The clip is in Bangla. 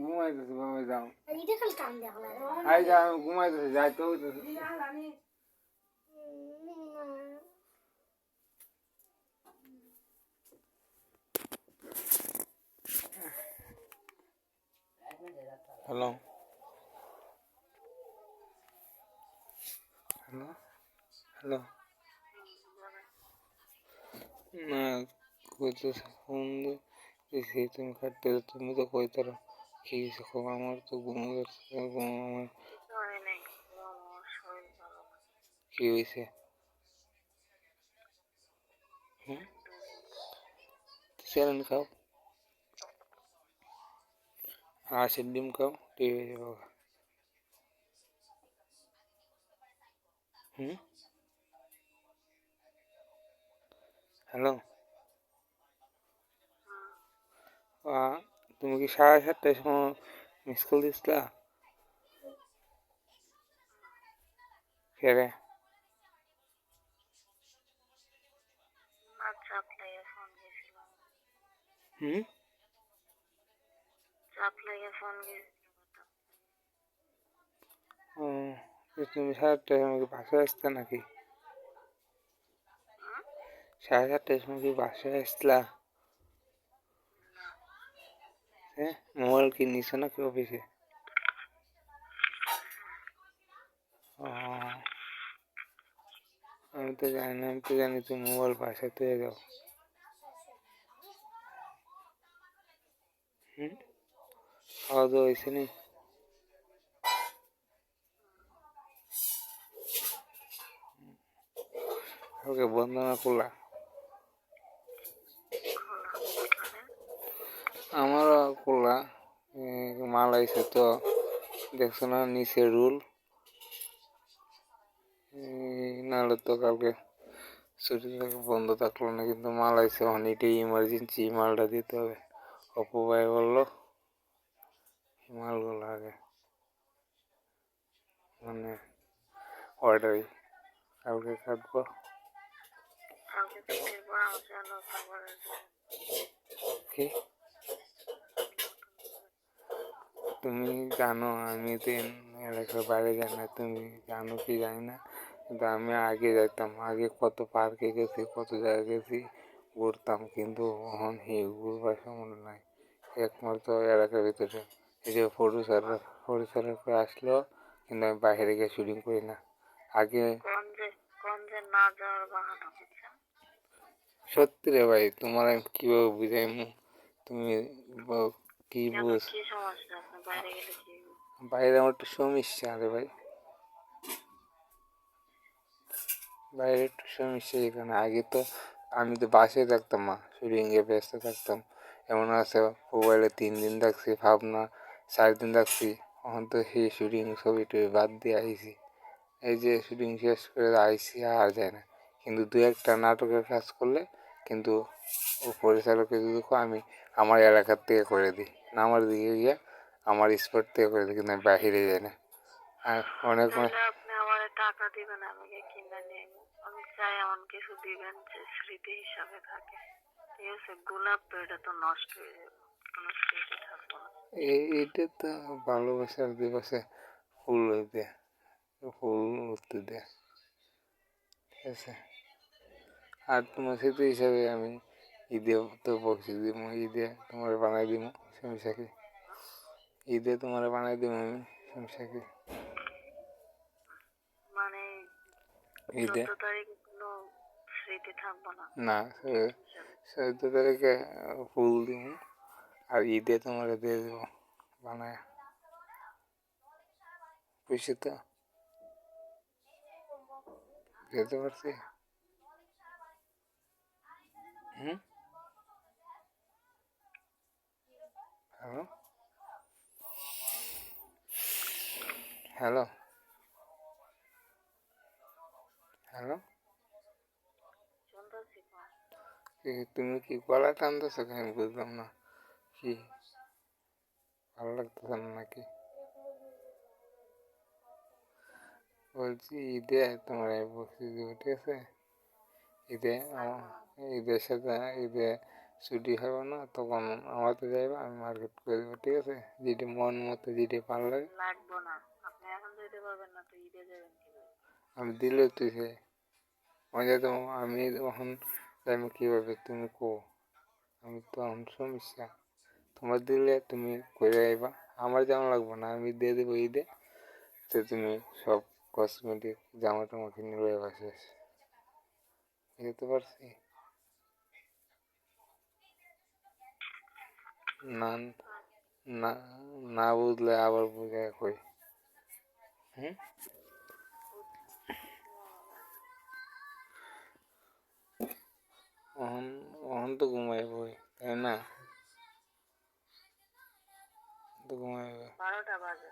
ঘুমাইতেছি বাবা যাও আই যা আমি ঘুমাইতেছি যাইতে হইতেছি হ্যালো হ্যালো হ্যালো না কইতেছে ফোন দিয়েছি তুমি কাটতে তুমি তো কইতারো কি হয়েছে আমার তো ঘুম ধরছে আমার কি হয়েছে হুম স্যালাইন খাও হাঁসের ডিম খাও ঠিক হয়ে যাবে হুম হ্যালো তুমি কি 7:30টার সময় মিস কল দিছিলা কে রে হুম ও তুমি 7:30টার সময় কি বাসায় আসতে নাকি 7:30টার সময় কি বাসায় আসলা হ্যাঁ মোবাইল কি নিছো নাকি অফিসে ও আমি তো জানি না আমি তো জানি তুমি মোবাইল বাসায় তুলে যাও হুম খাওয়া দাওয়া হয়েছে নি ওকে বন্দনা করলা আমারও করলা মাল আইছে তো দেখছো না নিচে রুল নাহলে তো কালকে ছুটি বন্ধ থাকলো না কিন্তু মাল আইছে এটাই ইমার্জেন্সি মালটা দিতে হবে অপু ভাই বললো মালগুলো আগে মানে অর্ডারই কালকে কাটবো কি তুমি জানো আমি তো এলাকার বাইরে যাই না তুমি জানো কি জানি না কিন্তু আমি আগে যাইতাম আগে কত পার্কে গেছি কত জায়গায় গেছি ঘুরতাম কিন্তু এখন ঘুরবার সময় নাই একমাত্র এলাকার ভিতরে এই যে ফটো স্যার করে আসলো কিন্তু আমি বাইরে গিয়ে শুটিং করি না আগে সত্যি রে ভাই তোমার আমি কিভাবে বুঝাইমু তুমি কি বুঝ বাইরে আমার একটু সমস্যা রে ভাই বাইরে একটু সমস্যা এখানে আগে তো আমি তো বাসায় থাকতাম না শুটিংয়ে ব্যস্ত থাকতাম এমন আছে মোবাইলে 3 দিন থাকছি ভাবনা 4 দিন থাকছি এখন তো সেই শুটিং ছবি টবি বাদ দিয়ে আইছি এই যে শুটিং শেষ করে আইসি আর যায় না কিন্তু দু একটা নাটকের কাজ করলে কিন্তু ও পরিচালকের যদি আমি আমার এলাকার থেকে করে দিই না আমার দিকে গিয়ে আমার স্পট থেকে করে দিই কিন্তু আমি বাহিরে যাই না আর অনেক টাকা দিবেন আমাকে কিনে নিয়ে আমি চাই এমন কিছু দিবেন যে স্মৃতি হিসাবে থাকে ঠিক আছে গোলাপ তো এটা তো নষ্ট হয়ে যাবে কোনো স্মৃতি থাকবো না এইটা তো ভালোবাসার দিবসে ফুল হইতে ফুল উঠতে দেয় ঠিক আছে আর তোমার স্মৃতি হিসাবে আমি ঈদে তো বকশিস দিব ঈদে তোমার বানাই দিব সমস্যা কি ঈদে তোমার বানাই দিব আমি সমস্যা কি ঈদে না 14 তারিখে ফুল দিব আর ঈদে তোমার দিয়ে দেবো বানায় বুঝছি তো যেতে পারছি হুম হ্যালো হ্যালো হ্যালো তুমি কি গলা টানতেছো আমি বুঝলাম না কি ভালো লাগতেছে না নাকি বলছি ঈদে তোমার বকশিস দিব ঠিক আছে ঈদে ঈদের সাথে ঈদে ছুটি হবে না তখন আমাতে যাইবা, আমি মার্কেট করে দেবো, ঠিক আছে? যেটা মন মতো যেটা ভালো লাগে লাগবো না, আপনি এখন যেতে পারবেন না তো ঈদে যাবেন কিভাবে? আমি দিলে তুই সে মজা তো আমি তখন যাইবো কীভাবে তুমি কো, আমি তো এখন সমস্যা, তোমার দিলে তুমি করে আইবা, আমার যেমন লাগবো না, আমি দিয়ে দেবো ঈদে, তো তুমি সব কসমেটিক জামা টামা কিনে লয়ে আসে বুঝতে পারছি। না না, না বুঝলে আবার বুঝে কই। হুম, অহন অহন তো ঘুমাইবই তাই না, তো ঘুমাইবে। 12টা বাজে।